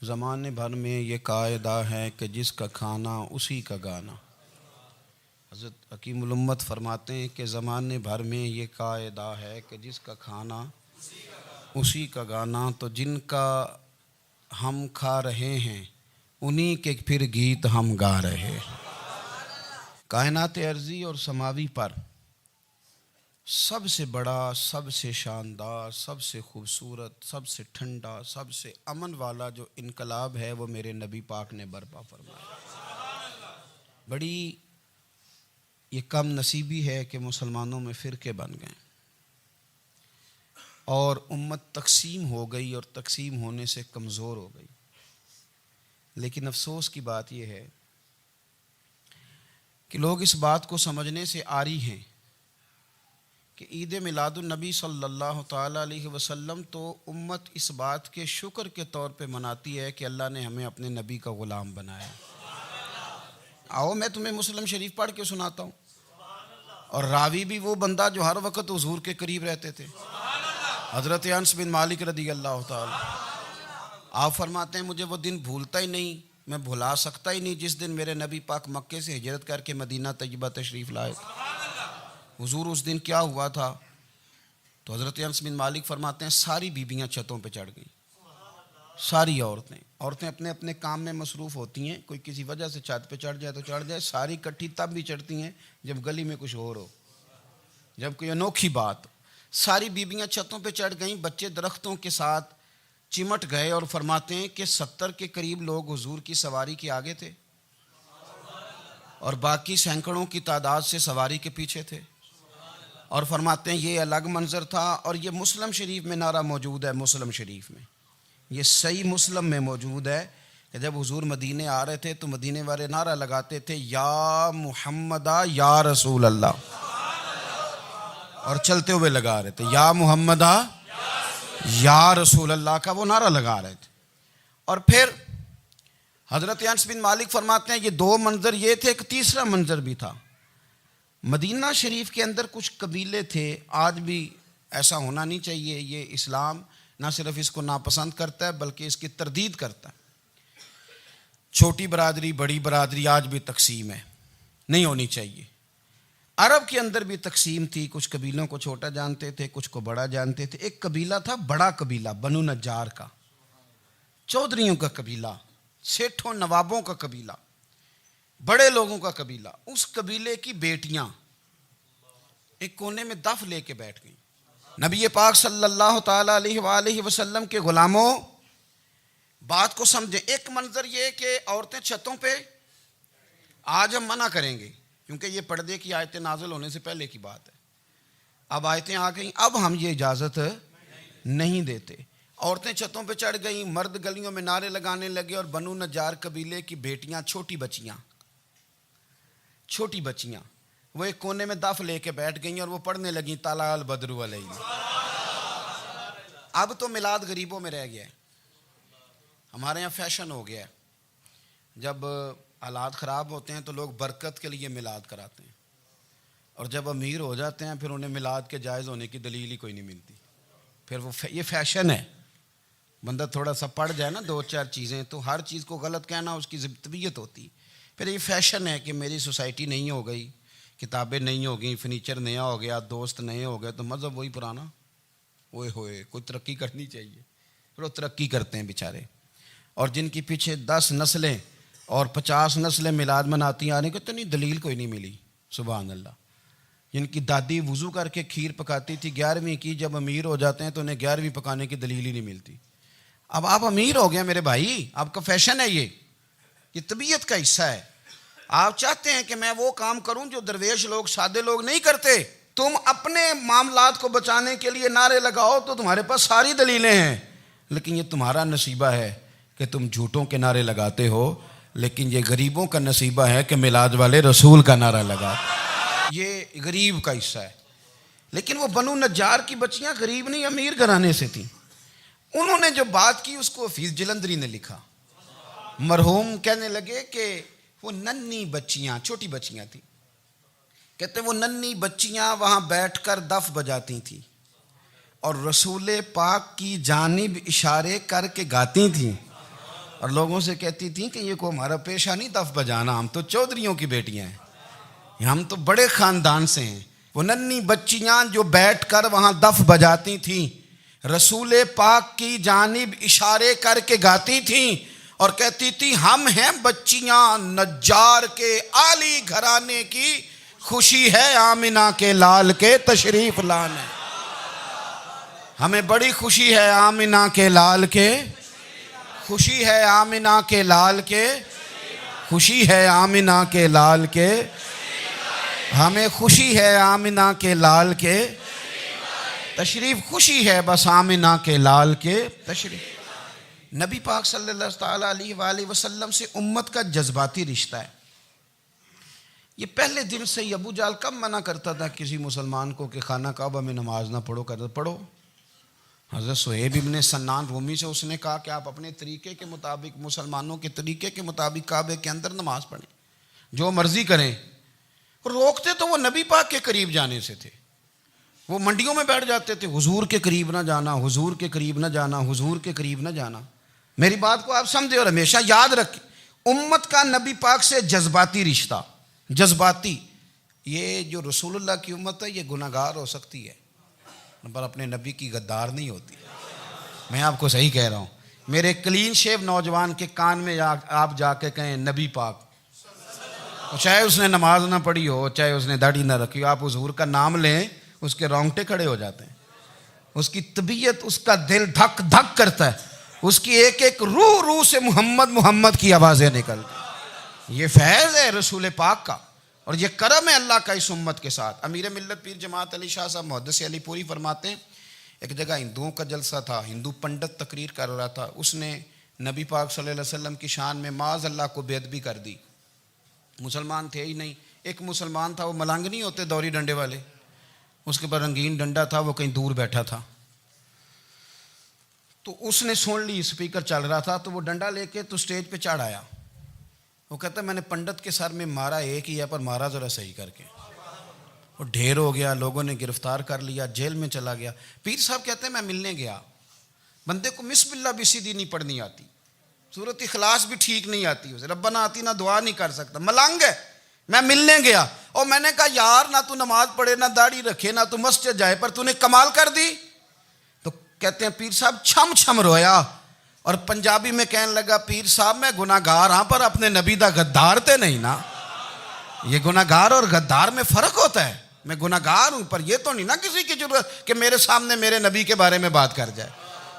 زمانے بھر میں یہ قاعدہ ہے کہ جس کا کھانا اسی کا گانا۔ حضرت حکیم الامت فرماتے ہیں کہ زمانے بھر میں یہ قاعدہ ہے کہ جس کا کھانا اسی کا گانا، تو جن کا ہم کھا رہے ہیں انہی کے پھر گیت ہم گا رہے ہیں۔ کائنات ارضی اور سماوی پر سب سے بڑا، سب سے شاندار، سب سے خوبصورت، سب سے ٹھنڈا، سب سے امن والا جو انقلاب ہے وہ میرے نبی پاک نے برپا فرمایا۔ بڑی یہ کم نصیبی ہے کہ مسلمانوں میں فرقے بن گئے اور امت تقسیم ہو گئی اور تقسیم ہونے سے کمزور ہو گئی۔ لیکن افسوس کی بات یہ ہے کہ لوگ اس بات کو سمجھنے سے عاری ہیں کہ عید میلاد النبی صلی اللہ تعالیٰ علیہ وسلم تو امت اس بات کے شکر کے طور پہ مناتی ہے کہ اللہ نے ہمیں اپنے نبی کا غلام بنایا۔ آؤ میں تمہیں مسلم شریف پڑھ کے سناتا ہوں، اور راوی بھی وہ بندہ جو ہر وقت حضور کے قریب رہتے تھے، حضرت انس بن مالک رضی اللہ تعالیٰ۔ آپ فرماتے ہیں مجھے وہ دن بھولتا ہی نہیں، میں بھلا سکتا ہی نہیں جس دن میرے نبی پاک مکے سے ہجرت کر کے مدینہ طیبہ تشریف لائے۔ حضور اس دن کیا ہوا تھا؟ تو حضرت انس بن مالک فرماتے ہیں ساری بیبیاں چھتوں پہ چڑھ گئیں، ساری عورتیں اپنے اپنے کام میں مصروف ہوتی ہیں، کوئی کسی وجہ سے چھت پہ چڑھ جائے تو چڑھ جائے، ساری کٹھی تب بھی چڑھتی ہیں جب گلی میں کچھ اور ہو، جب کوئی انوکھی بات۔ ساری بیبیاں چھتوں پہ چڑھ گئیں، بچے درختوں کے ساتھ چمٹ گئے، اور فرماتے ہیں کہ 70 کے قریب لوگ حضور کی سواری کے آگے تھے اور باقی سینکڑوں کی تعداد سے سواری کے پیچھے تھے، اور فرماتے ہیں یہ الگ منظر تھا۔ اور یہ مسلم شریف میں نعرہ موجود ہے، مسلم شریف میں یہ صحیح مسلم میں موجود ہے کہ جب حضور مدینے آ رہے تھے تو مدینے والے نعرہ لگاتے تھے یا محمدہ یا رسول اللہ، اور چلتے ہوئے لگا رہے تھے یا محمدہ یا رسول اللہ کا وہ نعرہ لگا رہے تھے۔ اور پھر حضرت انس بن مالک فرماتے ہیں یہ دو منظر یہ تھے، ایک تیسرا منظر بھی تھا۔ مدینہ شریف کے اندر کچھ قبیلے تھے، آج بھی ایسا ہونا نہیں چاہیے، یہ اسلام نہ صرف اس کو ناپسند کرتا ہے بلکہ اس کی تردید کرتا ہے۔ چھوٹی برادری بڑی برادری آج بھی تقسیم ہے، نہیں ہونی چاہیے۔ عرب کے اندر بھی تقسیم تھی، کچھ قبیلوں کو چھوٹا جانتے تھے، کچھ کو بڑا جانتے تھے۔ ایک قبیلہ تھا بڑا قبیلہ، بنو نجار کا، چودھریوں کا قبیلہ، سیٹھوں نوابوں کا قبیلہ، بڑے لوگوں کا قبیلہ۔ اس قبیلے کی بیٹیاں ایک کونے میں دف لے کے بیٹھ گئیں۔ نبی پاک صلی اللہ تعالیٰ علیہ وآلہ وسلم کے غلاموں بات کو سمجھیں۔ ایک منظر یہ کہ عورتیں چھتوں پہ، آج ہم منع کریں گے کیونکہ یہ پردے کی آیتیں نازل ہونے سے پہلے کی بات ہے، اب آیتیں آ گئیں، اب ہم یہ اجازت نہیں دیتے۔ عورتیں چھتوں پہ چڑھ گئیں، مرد گلیوں میں نعرے لگانے لگے، اور بنو نجار قبیلے کی بیٹیاں، چھوٹی بچیاں وہ ایک کونے میں دف لے کے بیٹھ گئیں اور وہ پڑھنے لگیں طلع البدر علینا۔ اب تو میلاد غریبوں میں رہ گیا ہے، ہمارے یہاں فیشن ہو گیا ہے، جب حالات خراب ہوتے ہیں تو لوگ برکت کے لیے میلاد کراتے ہیں، اور جب امیر ہو جاتے ہیں پھر انہیں میلاد کے جائز ہونے کی دلیل ہی کوئی نہیں ملتی، پھر وہ یہ فیشن ہے۔ بندہ تھوڑا سا پڑھ جائے نا دو چار چیزیں تو ہر چیز کو غلط کہنا اس کی طبیعت ہوتی، پھر یہ فیشن ہے کہ میری سوسائٹی نہیں ہو گئی، کتابیں نہیں ہو گئیں، فرنیچر نیا ہو گیا، دوست نئے ہو گئے، تو مذہب وہی پرانا۔ اوئے ہوئے کوئی ترقی کرنی چاہیے، پھر وہ ترقی کرتے ہیں بیچارے، اور جن کی پیچھے 10 نسلیں اور 50 نسلیں میلاد مناتی آنے کو اتنی دلیل کوئی نہیں ملی، سبحان اللہ۔ جن کی دادی وضو کر کے کھیر پکاتی تھی 11ویں کی، جب امیر ہو جاتے ہیں تو انہیں 11ویں پکانے کی دلیل ہی نہیں ملتی۔ اب آپ امیر ہو گئے میرے بھائی، آپ کا فیشن ہے، یہ طبیعت کا حصہ ہے۔ آپ چاہتے ہیں کہ میں وہ کام کروں جو درویش لوگ، سادے لوگ نہیں کرتے۔ تم اپنے معاملات کو بچانے کے لیے نعرے لگاؤ تو تمہارے پاس ساری دلیلیں ہیں، لیکن یہ تمہارا نصیبہ ہے کہ تم جھوٹوں کے نعرے لگاتے ہو، لیکن یہ غریبوں کا نصیبہ ہے کہ میلاد والے رسول کا نعرہ لگاتے، یہ غریب کا حصہ ہے۔ لیکن وہ بنو نجار کی بچیاں غریب نہیں، امیر گھرانے سے تھیں۔ انہوں نے جو بات کی اس کو حفیظ جلندری نے لکھا۔ مرحوم کہنے لگے کہ وہ ننھی بچیاں، چھوٹی بچیاں تھیں، کہتے وہ ننھی بچیاں وہاں بیٹھ کر دف بجاتی تھیں اور رسول پاک کی جانب اشارے کر کے گاتی تھیں، اور لوگوں سے کہتی تھیں کہ یہ کو ہمارا پیشہ نہیں دف بجانا، ہم تو چودھریوں کی بیٹیاں ہیں، ہم تو بڑے خاندان سے ہیں۔ وہ ننھی بچیاں جو بیٹھ کر وہاں دف بجاتی تھیں، رسول پاک کی جانب اشارے کر کے گاتی تھیں اور کہتی تھی ہم ہیں بچیاں نجار کے عالی گھرانے کی، خوشی ہے آمنہ کے لال کے تشریف لانے، ہمیں بڑی خوشی ہے آمنہ کے لال کے، خوشی ہے آمنہ کے لال کے، خوشی ہے آمنہ کے لال کے، ہمیں خوشی ہے آمنہ کے لال کے تشریف، خوشی ہے بس آمنہ کے لال کے تشریف۔ نبی پاک صلی اللہ تعالیٰ علیہ وآلہ وسلم سے امت کا جذباتی رشتہ ہے۔ یہ پہلے دن سے ہی ابو جہل کب منع کرتا تھا کسی مسلمان کو کہ خانہ کعبہ میں نماز نہ پڑھو، کہتا پڑھو۔ حضرت صہیب ابن سنان رومی سے اس نے کہا کہ آپ اپنے طریقے کے مطابق، مسلمانوں کے طریقے کے مطابق کعبے کے اندر نماز پڑھیں، جو مرضی کریں۔ روکتے تو وہ نبی پاک کے قریب جانے سے تھے، وہ منڈیوں میں بیٹھ جاتے تھے، حضور کے قریب نہ جانا، حضور کے قریب نہ جانا، حضور کے قریب نہ جانا۔ میری بات کو آپ سمجھے اور ہمیشہ یاد رکھیں، امت کا نبی پاک سے جذباتی رشتہ، جذباتی۔ یہ جو رسول اللہ کی امت ہے یہ گناہ گار ہو سکتی ہے پر اپنے نبی کی غدار نہیں ہوتی۔ میں آپ کو صحیح کہہ رہا ہوں۔ میرے کلین شیو نوجوان کے کان میں آپ جا کے کہیں نبی پاک، چاہے اس نے نماز نہ پڑھی ہو، چاہے اس نے داڑھی نہ رکھی ہو، آپ حضور کا نام لیں اس کے رونگٹے کھڑے ہو جاتے ہیں، اس کی طبیعت، اس کا دل دھک دھک کرتا ہے، اس کی ایک ایک روح سے محمد محمد کی آوازیں نکلتی۔ یہ فیض ہے رسول پاک کا اور یہ کرم ہے اللہ کا اس امت کے ساتھ۔ امیر ملت پیر جماعت علی شاہ صاحب محدث علی پوری فرماتے ہیں ایک جگہ ہندوؤں کا جلسہ تھا، ہندو پنڈت تقریر کر رہا تھا، اس نے نبی پاک صلی اللہ علیہ وسلم کی شان میں معاذ اللہ کو بے ادبی کر دی۔ مسلمان تھے ہی نہیں، ایک مسلمان تھا، وہ ملنگ نہیں ہوتے دوری ڈنڈے والے، اس کے پر رنگین ڈنڈا تھا، وہ کہیں دور بیٹھا تھا، تو اس نے سن لی اسپیکر چل رہا تھا، تو وہ ڈنڈا لے کے تو سٹیج پہ چڑھ آیا۔ وہ کہتا ہے میں نے پنڈت کے سر میں مارا ایک ہی ہے پر مارا ذرا صحیح کر کے، وہ ڈھیر ہو گیا، لوگوں نے گرفتار کر لیا، جیل میں چلا گیا۔ پیر صاحب کہتے ہیں میں ملنے گیا، بندے کو بسم اللہ بھی سیدھی نہیں پڑھنی آتی، سورۃ اخلاص بھی ٹھیک نہیں آتی، اسے ربنا آتینا دعا نہیں کر سکتا، ملنگ ہے۔ میں ملنے گیا اور میں نے کہا یار نہ تو نماز پڑھے، نہ داڑھی رکھے، نہ تو مسجد جائے، پر تو نے کمال کر دی۔ تو کہتے ہیں پیر صاحب چھم چھم رویا اور پنجابی میں کہنے لگا پیر صاحب میں گناہ گار ہاں پر اپنے نبی دا غدار تے نہیں نا۔ یہ گناہ گار اور غدار میں فرق ہوتا ہے، میں گناہ گار ہوں پر یہ تو نہیں نا کسی کی ضرورت کہ میرے سامنے میرے نبی کے بارے میں بات کر جائے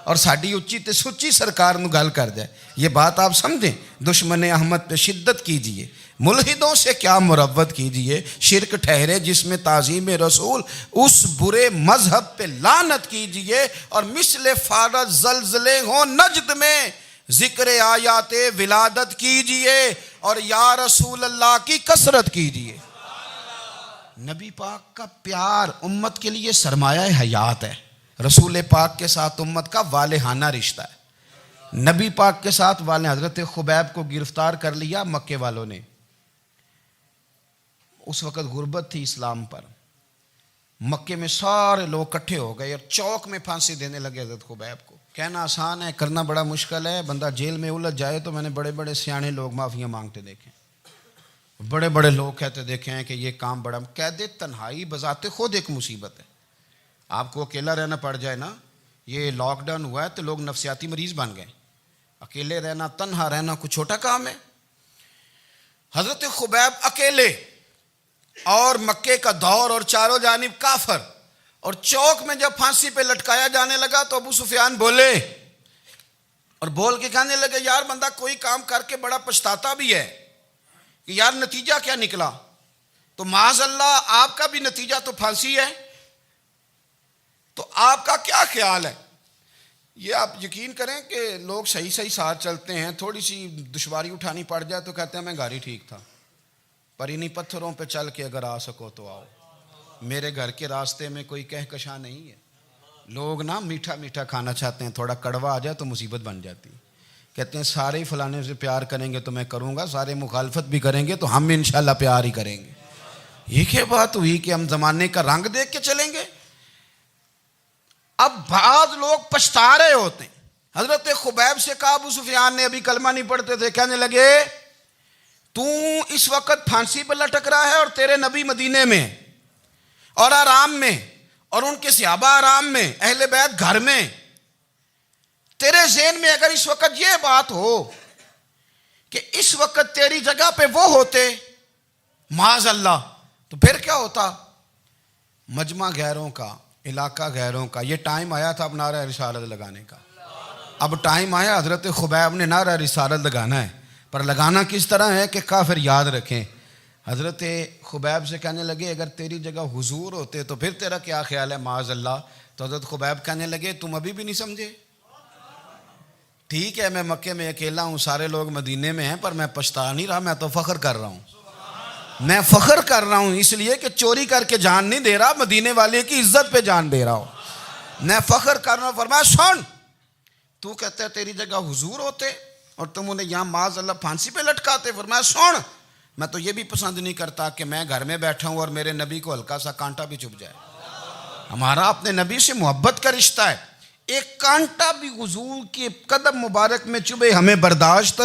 اور ساڈی اچھی تے سچی سرکار نو گل کر جائے۔ یہ بات آپ سمجھیں، دشمن احمد پہ شدت کیجئے، ملحدوں سے کیا مروت کیجئے، شرک ٹھہرے جس میں تعظیم رسول، اس برے مذہب پہ لعنت کیجئے، اور مثل فارض زلزلے ہوں نجد میں ذکر آیات ولادت کیجئے اور یا رسول اللہ کی کثرت کیجئے۔ نبی پاک کا پیار امت کے لیے سرمایہ حیات ہے۔ رسول پاک کے ساتھ امت کا والہانہ رشتہ ہے۔ نبی پاک کے ساتھ والے، حضرت خبیب کو گرفتار کر لیا مکے والوں نے، اس وقت غربت تھی اسلام پر، مکے میں سارے لوگ کٹھے ہو گئے اور چوک میں پھانسی دینے لگے حضرت خبیب کو۔ کہنا آسان ہے، کرنا بڑا مشکل ہے، بندہ جیل میں الجھ جائے تو میں نے بڑے بڑے سیانے لوگ معافیاں مانگتے دیکھے، بڑے بڑے لوگ کہتے دیکھے ہیں کہ یہ کام بڑا، قید تنہائی بذات خود ایک مصیبت ہے۔ آپ کو اکیلا رہنا پڑ جائے نا، یہ لاک ڈاؤن ہوا ہے تو لوگ نفسیاتی مریض بن گئے، اکیلے رہنا، تنہا رہنا کوئی چھوٹا کام ہے۔ حضرت خبیب اکیلے اور مکے کا دور اور چاروں جانب کافر، اور چوک میں جب پھانسی پہ لٹکایا جانے لگا تو ابو سفیان بولے اور بول کے کہنے لگے یار بندہ کوئی کام کر کے بڑا پچھتاتا بھی ہے کہ یار نتیجہ کیا نکلا، تو معاذ اللہ آپ کا بھی نتیجہ تو پھانسی ہے، تو آپ کا کیا خیال ہے؟ یہ آپ یقین کریں کہ لوگ صحیح صحیح ساتھ چلتے ہیں، تھوڑی سی دشواری اٹھانی پڑ جائے تو کہتے ہیں میں گاڑی ٹھیک تھا، پر انہی پتھروں پہ چل کے اگر آ سکو تو آؤ، میرے گھر کے راستے میں کوئی کہکشاں نہیں ہے۔ لوگ نا میٹھا میٹھا کھانا چاہتے ہیں، تھوڑا کڑوا آ جائے تو مصیبت بن جاتی ہے۔ کہتے ہیں سارے فلانے سے پیار کریں گے تو میں کروں گا، سارے مخالفت بھی کریں گے تو ہم انشاءاللہ پیار ہی کریں گے۔ یہ کیا بات ہوئی کہ ہم زمانے کا رنگ دیکھ کے چلیں گے؟ اب بعض لوگ پچھتا رہے ہوتے ہیں، حضرت خبیب سے کہا ابو سفیان نے ابھی کلمہ نہیں پڑھتے تھے, کہنے لگے تو اس وقت پھانسی پہ لٹک رہا ہے اور تیرے نبی مدینے میں اور آرام میں, اور ان کے صحابہ آرام میں, اہل بیت گھر میں. تیرے ذہن میں اگر اس وقت یہ بات ہو کہ اس وقت تیری جگہ پہ وہ ہوتے معاذ اللہ, تو پھر کیا ہوتا؟ مجمع غیروں کا, علاقہ غیروں کا. یہ ٹائم آیا تھا اب نعرہ رسالت لگانے کا. اب ٹائم آیا حضرت خبیب نے نعرہ رسالت لگانا ہے, پر لگانا کس طرح ہے کہ کافر یاد رکھیں. حضرت خبیب سے کہنے لگے اگر تیری جگہ حضور ہوتے تو پھر تیرا کیا خیال ہے معاذ اللہ؟ تو حضرت خبیب کہنے لگے تم ابھی بھی نہیں سمجھے؟ ٹھیک ہے میں مکے میں اکیلا ہوں, سارے لوگ مدینے میں ہیں, پر میں پچھتا نہیں رہا, میں تو فخر کر رہا ہوں. میں فخر کر رہا ہوں اس لیے کہ چوری کر کے جان نہیں دے رہا, مدینے والے کی عزت پہ جان دے رہا ہوں. میں فخر کر رہا ہوں. فرمایا سن, تو کہتا ہے تیری جگہ حضور ہوتے اور تم انہیں یہاں معاذ اللہ پھانسی پہ لٹکاتے. فرمایا سن, میں تو یہ بھی پسند نہیں کرتا کہ میں گھر میں بیٹھا ہوں اور میرے نبی کو ہلکا سا کانٹا بھی چبھ جائے. ہمارا اپنے نبی سے محبت کا رشتہ ہے, ایک کانٹا بھی حضور کے قدم مبارک میں چبھے ہمیں برداشت.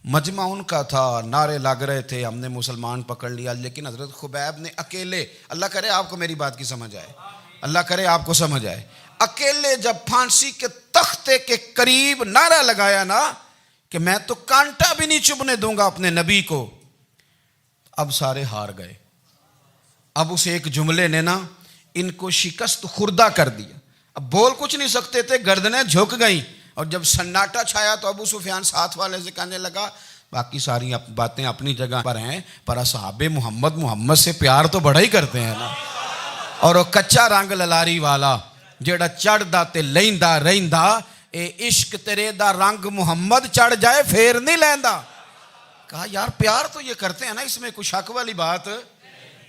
مجمع ان کا تھا, نعرے لگ رہے تھے, ہم نے مسلمان پکڑ لیا. لیکن حضرت خبیب نے اکیلے, اللہ کرے آپ کو میری بات کی سمجھ آئے, اللہ کرے آپ کو سمجھ آئے, اکیلے جب پھانسی کے تختے کے قریب نعرہ لگایا نا کہ میں تو کانٹا بھی نہیں چبھنے دوں گا اپنے نبی کو, اب سارے ہار گئے. اب اس ایک جملے نے نا ان کو شکست خوردہ کر دیا. اب بول کچھ نہیں سکتے تھے, گردنیں جھک گئیں. اور جب سناٹا چھایا تو ابو سفیان ساتھ والے سے کہنے لگا باقی ساری باتیں اپنی جگہ پر ہیں, پر اصحاب محمد سے پیار تو بڑا ہی کرتے ہیں نا. اور وہ کچا رنگ للاری والا جیڑا چڑھدا تے لیندا رہندا, اے عشق تیرے دا رنگ محمد چڑھ جائے پھر نہیں لیندا. کہا یار پیار تو یہ کرتے ہیں نا, اس میں کوئی شک والی بات.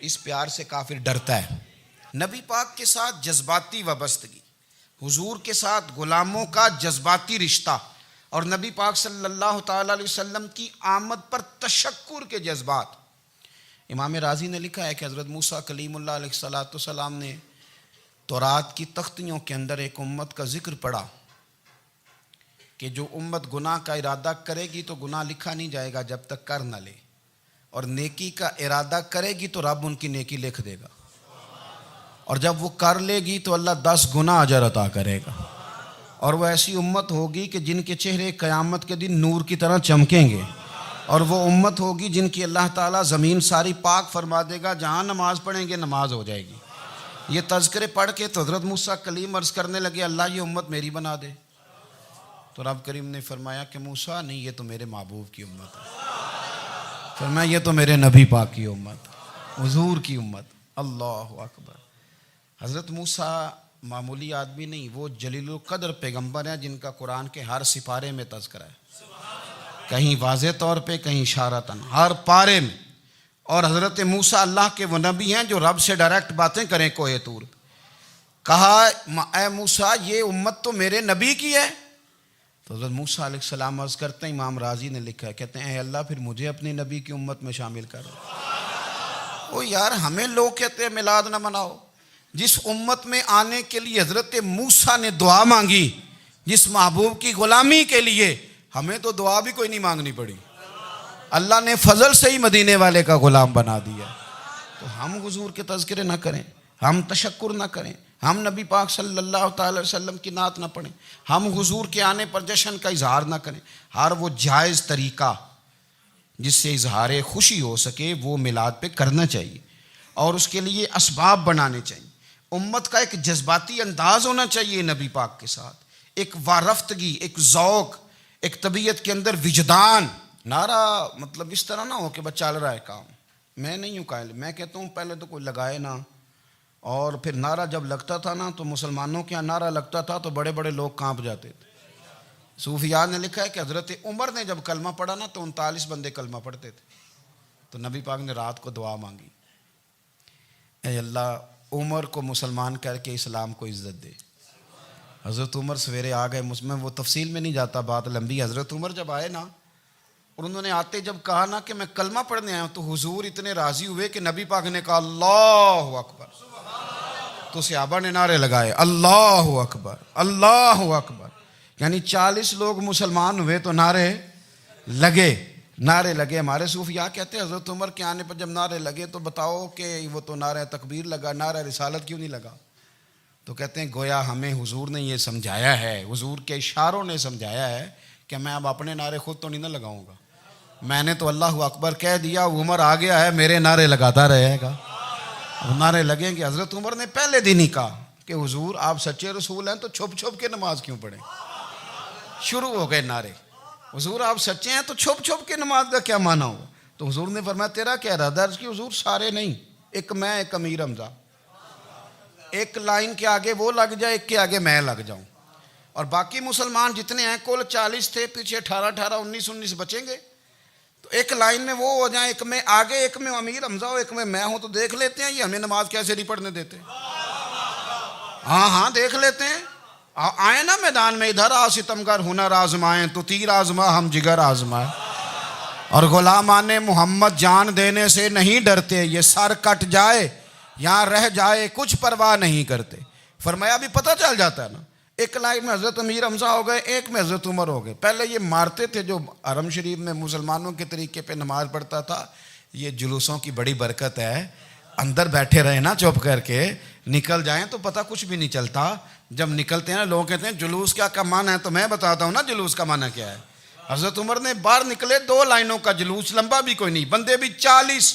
اس پیار سے کافر ڈرتا ہے. نبی پاک کے ساتھ جذباتی وابستگی, حضور کے ساتھ غلاموں کا جذباتی رشتہ, اور نبی پاک صلی اللہ تعالی علیہ وسلم کی آمد پر تشکر کے جذبات. امام رازی نے لکھا ہے کہ حضرت موسیٰ کلیم اللہ علیہ السلام نے تورات کی تختیوں کے اندر ایک امت کا ذکر پڑھا کہ جو امت گناہ کا ارادہ کرے گی تو گناہ لکھا نہیں جائے گا جب تک کر نہ لے, اور نیکی کا ارادہ کرے گی تو رب ان کی نیکی لکھ دے گا, اور جب وہ کر لے گی تو اللہ 10 گنا اجر عطا کرے گا. اور وہ ایسی امت ہوگی کہ جن کے چہرے قیامت کے دن نور کی طرح چمکیں گے, اور وہ امت ہوگی جن کی اللہ تعالیٰ زمین ساری پاک فرما دے گا, جہاں نماز پڑھیں گے نماز ہو جائے گی. یہ تذکرے پڑھ کے تو حضرت موسیٰ کلیم عرض کرنے لگے اللہ یہ امت میری بنا دے. تو رب کریم نے فرمایا کہ موسیٰ نہیں, یہ تو میرے محبوب کی امت ہے. فرمایا یہ تو میرے نبی پاک کی امت, حضور کی امت. اللہ اکبر. حضرت موسیٰ معمولی آدمی نہیں, وہ جلیل القدر پیغمبر ہیں جن کا قرآن کے ہر سپارے میں تذکرہ ہے, کہیں واضح طور پہ کہیں اشارتاً, ہر پارے میں. اور حضرت موسیٰ اللہ کے وہ نبی ہیں جو رب سے ڈائریکٹ باتیں کریں کوہ طور. کہا اے موسیٰ یہ امت تو میرے نبی کی ہے. تو حضرت موسیٰ علیہ السلام عرض کرتے ہیں, امام رازی نے لکھا ہے, کہتے ہیں اے اللہ پھر مجھے اپنی نبی کی امت میں شامل کر. او یار ہمیں لوگ کہتے ہیں میلاد نہ مناؤ, جس امت میں آنے کے لیے حضرت موسیٰ نے دعا مانگی, جس محبوب کی غلامی کے لیے, ہمیں تو دعا بھی کوئی نہیں مانگنی پڑی, اللہ نے فضل سے ہی مدینے والے کا غلام بنا دیا. تو ہم حضور کے تذکرے نہ کریں, ہم تشکر نہ کریں, ہم نبی پاک صلی اللہ تعالی وسلم کی نعت نہ پڑھیں, ہم حضور کے آنے پر جشن کا اظہار نہ کریں. ہر وہ جائز طریقہ جس سے اظہار خوشی ہو سکے وہ میلاد پہ کرنا چاہیے, اور اس کے لیے اسباب بنانے چاہیے. امت کا ایک جذباتی انداز ہونا چاہیے نبی پاک کے ساتھ, ایک وارفتگی, ایک ذوق, ایک طبیعت کے اندر وجدان. نعرہ مطلب اس طرح نہ ہو کہ بس چل رہا ہے کام. میں نہیں ہوں قائل, میں کہتا ہوں پہلے تو کوئی لگائے نا, اور پھر نعرہ جب لگتا تھا نا تو مسلمانوں کے یہاں نعرہ لگتا تھا تو بڑے بڑے لوگ کانپ جاتے تھے. صوفیاء نے لکھا ہے کہ حضرت عمر نے جب کلمہ پڑھا نا تو 39 بندے کلمہ پڑھتے تھے. تو نبی پاک نے رات کو دعا مانگی, اے اللہ عمر کو مسلمان کر کے اسلام کو عزت دے. حضرت عمر سویرے آ گئے, میں وہ تفصیل میں نہیں جاتا, بات لمبی. حضرت عمر جب آئے نا اور انہوں نے آتے جب کہا نا کہ میں کلمہ پڑھنے آیا ہوں, تو حضور اتنے راضی ہوئے کہ نبی پاک نے کہا اللہ اکبر. تو صحابہ نے نعرے لگائے اللہ اکبر اللہ اکبر، یعنی 40 لوگ مسلمان ہوئے تو نعرے لگے ہمارے صوفیاء کہتے ہیں حضرت عمر کے آنے پر جب نعرے لگے تو بتاؤ کہ وہ تو نعرہ تکبیر لگا، نعرہ رسالت کیوں نہیں لگا؟ تو کہتے ہیں گویا ہمیں حضور نے یہ سمجھایا ہے، حضور کے اشاروں نے سمجھایا ہے کہ میں اب اپنے نعرے خود تو نہیں نہ لگاؤں گا، میں نے تو اللہ اکبر کہہ دیا، عمر آ گیا ہے میرے نعرے لگاتا رہے گا، اب نعرے لگیں گے۔ حضرت عمر نے پہلے دن ہی کہا کہ حضور آپ سچے رسول ہیں تو چھپ چھپ کے نماز کیوں پڑھیں؟ شروع ہو گئے نعرے، حضور آپ سچے ہیں تو چھپ چھپ کے نماز کا کیا معنی ہو؟ تو حضور نے فرمایا تیرا کیا ارادہ ہے؟ حضور سارے نہیں، ایک میں ایک امیر حمزہ، ایک لائن کے آگے وہ لگ جائے، ایک کے آگے میں لگ جاؤں، اور باقی مسلمان جتنے ہیں کل 40 تھے، پیچھے 18 19 بچیں گے، تو ایک لائن میں وہ ہو جائیں، ایک میں آگے ایک میں امیر حمزہ ہو، ایک میں ہوں، تو دیکھ لیتے ہیں یہ ہمیں نماز کیسے نہیں پڑھنے دیتے۔ ہاں دیکھ لیتے ہیں، آئے نا میدان میں، ادھر آ ستمگر ہنر آزمائیں تو تیر آزما ہم جگر آزمائیں، اور غلامان محمد جان دینے سے نہیں ڈرتے، یہ سر کٹ جائے یہاں رہ جائے کچھ پرواہ نہیں کرتے۔ فرمایا بھی پتہ چل جاتا ہے نا، ایک لائن میں حضرت امیر حمزہ ہو گئے، ایک میں حضرت عمر ہو گئے۔ پہلے یہ مارتے تھے جو حرم شریف میں مسلمانوں کے طریقے پہ نماز پڑھتا تھا، یہ جلوسوں کی بڑی برکت ہے، اندر بیٹھے رہے نا چپ کر کے، نکل جائیں تو پتہ کچھ بھی نہیں چلتا۔ جب نکلتے ہیں لوگ کہتے ہیں جلوس کیا معنی ہے، تو میں بتاتا ہوں نا جلوس کا معنی کیا ہے۔ حضرت عمر نے باہر نکلے 2 لائنوں کا جلوس، لمبا بھی کوئی نہیں، بندے بھی 40،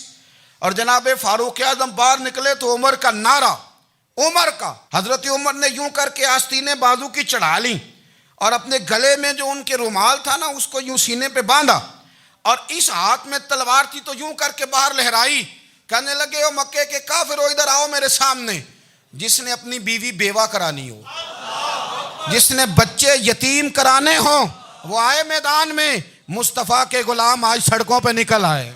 اور جناب فاروق اعظم باہر نکلے تو عمر کا نعرہ، عمر کا، حضرت عمر نے یوں کر کے آستینیں بازو کی چڑھا لیں، اور اپنے گلے میں جو ان کے رومال تھا نا اس کو یوں سینے پہ باندھا، اور اس ہاتھ میں تلوار تھی تو یوں کر کے باہر لہرائی، کہنے لگے او مکے کے کافرو ادھر آؤ میرے سامنے، جس نے اپنی بیوی بیوہ کرانی ہو، جس نے بچے یتیم کرانے ہوں، وہ آئے میدان میں، مصطفیٰ کے غلام آج سڑکوں پہ نکل آئے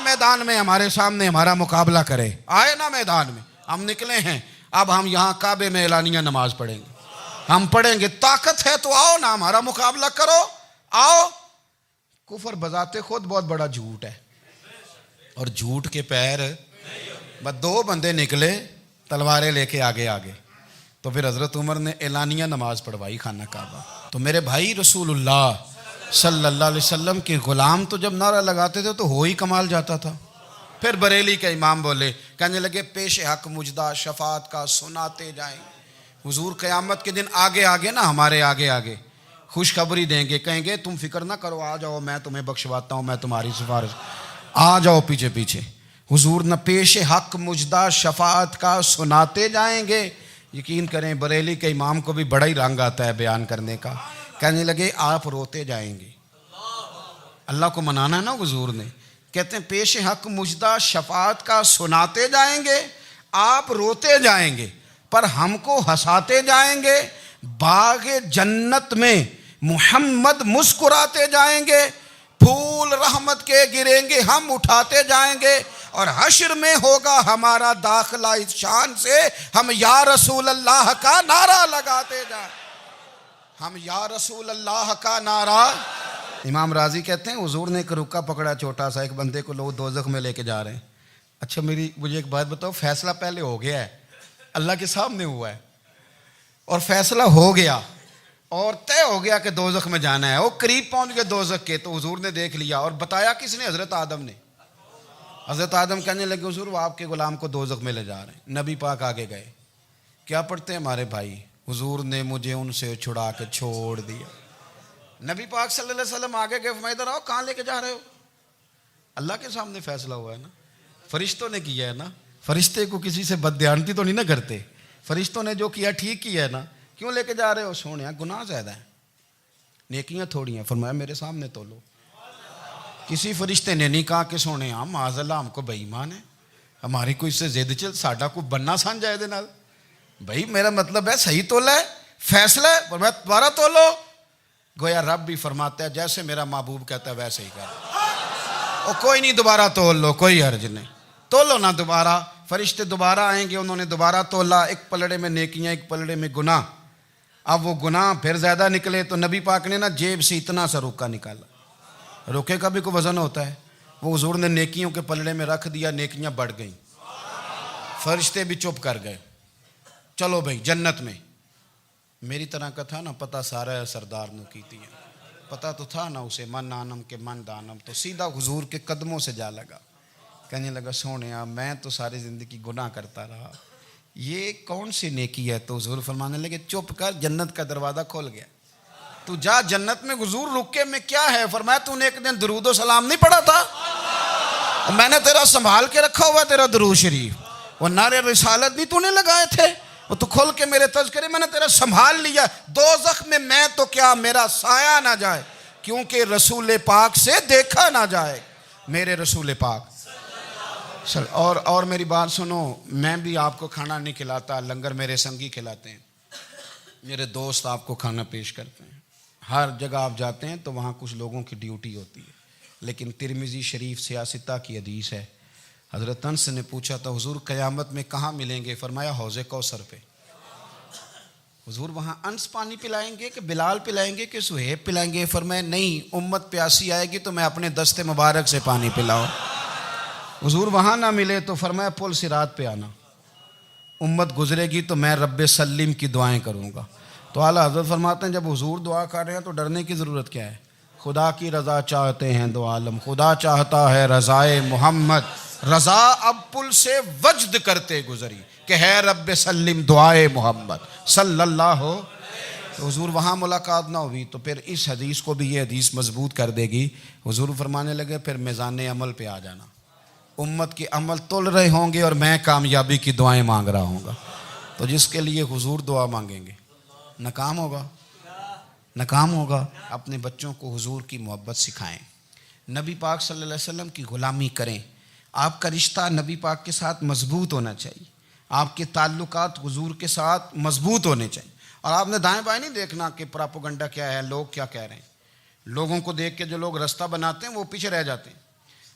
میدان میں ہمارے سامنے ہمارا مقابلہ کرے، آئے نا میدان میں، ہم نکلے ہیں، اب ہم یہاں کعبے میں اعلانیہ نماز پڑھیں گے، ہم پڑھیں گے، طاقت ہے تو آؤ نا ہمارا مقابلہ کرو، آؤ۔ کفر بذات خود بہت بڑا جھوٹ ہے، اور جھوٹ کے پیر، بس 2 بندے نکلے تلواریں لے کے آگے، تو پھر حضرت عمر نے اعلانیہ نماز پڑھوائی خانہ کعبہ۔ تو میرے بھائی رسول اللہ صلی اللہ علیہ وسلم کے غلام تو جب نعرہ لگاتے تھے تو ہو ہی کمال جاتا تھا۔ پھر بریلی کے امام بولے، کہنے لگے پیش حق مجدہ شفاعت کا سناتے جائیں، حضور قیامت کے دن آگے نا ہمارے آگے خوشخبری دیں گے، کہیں گے تم فکر نہ کرو، آ جاؤ میں تمہیں بخشواتا ہوں، میں تمہاری سفارش، آ جاؤ پیچھے۔ حضور نہ پیش حق مجدہ شفاعت کا سناتے جائیں گے۔ یقین کریں بریلی کے امام کو بھی بڑا ہی رنگ آتا ہے بیان کرنے کا، کہنے لگے آپ روتے جائیں گے، اللہ کو منانا ہے نا حضور نے، کہتے ہیں پیش حق مجدہ شفاعت کا سناتے جائیں گے، آپ روتے جائیں گے پر ہم کو ہنساتے جائیں گے، باغ جنت میں محمد مسکراتے جائیں گے، پھول رحمت کے گریں گے ہم اٹھاتے جائیں گے، اور حشر میں ہوگا ہمارا داخلہ اس شان سے ہم یا رسول اللہ کا نعرہ لگاتے جائیں، ہم یا رسول اللہ کا نعرہ۔ امام راضی کہتے ہیں حضور نے ایک رکا پکڑا چھوٹا سا، ایک بندے کو لوگ دوزخ میں لے کے جا رہے ہیں۔ اچھا مجھے ایک بات بتاؤ، فیصلہ پہلے ہو گیا ہے، اللہ کے سامنے ہوا ہے، اور فیصلہ ہو گیا اور طے ہو گیا کہ دوزخ میں جانا ہے، وہ قریب پہنچ گئے دوزخ کے، تو حضور نے دیکھ لیا، اور بتایا کس نے؟ حضرت آدم نے۔ حضرت آدم کہنے لگے حضور وہ آپ کے غلام کو دوزخ میں لے جا رہے ہیں۔ نبی پاک آگے گئے، کیا پڑھتے ہیں ہمارے بھائی؟ حضور نے مجھے ان سے چھڑا کے چھوڑ دیا۔ نبی پاک صلی اللہ علیہ وسلم آگے گئے، فرمایا ادھر آؤ، کہاں لے کے جا رہے ہو؟ اللہ کے سامنے فیصلہ ہوا ہے نا، فرشتوں نے کیا ہے نا، فرشتے کو کسی سے بددیانتی تو نہیں نہ کرتے، فرشتوں نے جو کیا ٹھیک کیا ہے نا، کیوں لے کے جا رہے ہو؟ سونے گناہ زیادہ ہیں، نیکیاں تھوڑی ہیں، فرمایا میرے سامنے تولو۔ کسی فرشتے نے نہیں کہا کہ سونے معاذ اللہ ہم کو بے ایمان ہے، ہماری کوئی سے زد چل ساڈا کو بننا سان جائے دے نال، بھائی میرا مطلب ہے صحیح تولا ہے، فیصلہ ہے، فرمایا دوبارہ تولو۔ گویا رب بھی فرماتا ہے جیسے میرا محبوب کہتا ہے ویسے ہی کر، اور کوئی نہیں دوبارہ تول لو، کوئی حرج نہیں، تولو نہ دوبارہ۔ فرشتے دوبارہ آئیں گے، انہوں نے دوبارہ تولا، ایک پلڑے میں نیکیاں ایک پلڑے میں گناہ۔ اب وہ گناہ پھر زیادہ نکلے تو نبی پاک نے نا جیب سے اتنا سا روکا نکالا، روکے کا بھی کوئی وزن ہوتا ہے، وہ حضور نے نیکیوں کے پلڑے میں رکھ دیا، نیکیاں بڑھ گئیں۔ فرشتے بھی چپ کر گئے. چلو بھائی جنت میں. میری طرح کا تھا نا پتہ سارا ہے سردار نے کیتی ہے, پتہ تو تھا نا اسے من آنم کے من دانم, تو سیدھا حضور کے قدموں سے جا لگا. کہنے لگا سونیا میں تو ساری زندگی گناہ کرتا رہا, یہ کون سی نیکی ہے؟ تو حضور فرمانے لگے چپ کر, جنت کا دروازہ کھول گیا, تو جا جنت میں. حضور رکے میں کیا ہے؟ فرمایا تو نے ایک دن درود و سلام نہیں پڑھا تھا, میں نے تیرا سنبھال کے رکھا ہوا تیرا درود شریف, وہ نعرے رسالت بھی تو نے لگائے تھے, وہ تو کھول کے میرے تذکرے میں نے تیرا سنبھال لیا. دوزخ میں میں تو کیا میرا سایہ نہ جائے, کیونکہ رسول پاک سے دیکھا نہ جائے. میرے رسول پاک اور میری بات سنو, میں بھی آپ کو کھانا نہیں کھلاتا, لنگر میرے سنگی کھلاتے ہیں, میرے دوست آپ کو کھانا پیش کرتے ہیں. ہر جگہ آپ جاتے ہیں تو وہاں کچھ لوگوں کی ڈیوٹی ہوتی ہے. لیکن ترمذی شریف سیاستہ کی حدیث ہے, حضرت انس نے پوچھا تھا حضور قیامت میں کہاں ملیں گے؟ فرمایا حوض کوثر پہ. حضور وہاں انس پانی پلائیں گے کہ بلال پلائیں گے کہ سہیب پلائیں گے؟ فرمایا نہیں, امت پیاسی آئے گی تو میں اپنے دست مبارک سے پانی پلاؤں. حضور وہاں نہ ملے تو فرمایا پل صراط پہ آنا, امت گزرے گی تو میں رب سلیم کی دعائیں کروں گا. تو اعلیٰ حضرت فرماتے ہیں جب حضور دعا کر رہے ہیں تو ڈرنے کی ضرورت کیا ہے؟ خدا کی رضا چاہتے ہیں دو عالم, خدا چاہتا ہے رضائے محمد, رضا اب پل سے وجد کرتے گزری کہ ہے رب سلم دعائے محمد صلی اللہ ہو. تو حضور وہاں ملاقات نہ ہوئی تو پھر اس حدیث کو بھی یہ حدیث مضبوط کر دے گی. حضور فرمانے لگے پھر میزان عمل پہ آ جانا, امت کے عمل تول رہے ہوں گے اور میں کامیابی کی دعائیں مانگ رہا ہوں گا. تو جس کے لیے حضور دعا مانگیں گے ناکام ہوگا, ناکام ہوگا. اپنے بچوں کو حضور کی محبت سکھائیں, نبی پاک صلی اللہ علیہ وسلم کی غلامی کریں. آپ کا رشتہ نبی پاک کے ساتھ مضبوط ہونا چاہیے, آپ کے تعلقات حضور کے ساتھ مضبوط ہونے چاہیے. اور آپ نے دائیں بائیں نہیں دیکھنا کہ پراپوگنڈا کیا ہے, لوگ کیا کہہ رہے ہیں. لوگوں کو دیکھ کے جو لوگ رستہ بناتے ہیں وہ پیچھے رہ جاتے ہیں.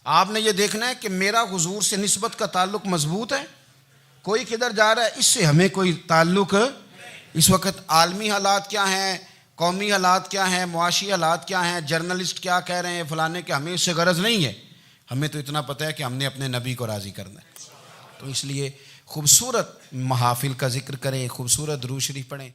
آپ نے یہ دیکھنا ہے کہ میرا حضور سے نسبت کا تعلق مضبوط ہے, کوئی کدھر جا رہا ہے اس سے ہمیں کوئی تعلق. اس وقت عالمی حالات کیا ہیں, قومی حالات کیا ہیں, معاشی حالات کیا ہیں, جرنلسٹ کیا کہہ رہے ہیں فلانے کے, ہمیں اس سے غرض نہیں ہے. ہمیں تو اتنا پتہ ہے کہ ہم نے اپنے نبی کو راضی کرنا ہے. تو اس لیے خوبصورت محافل کا ذکر کریں, خوبصورت درود شریف پڑھیں.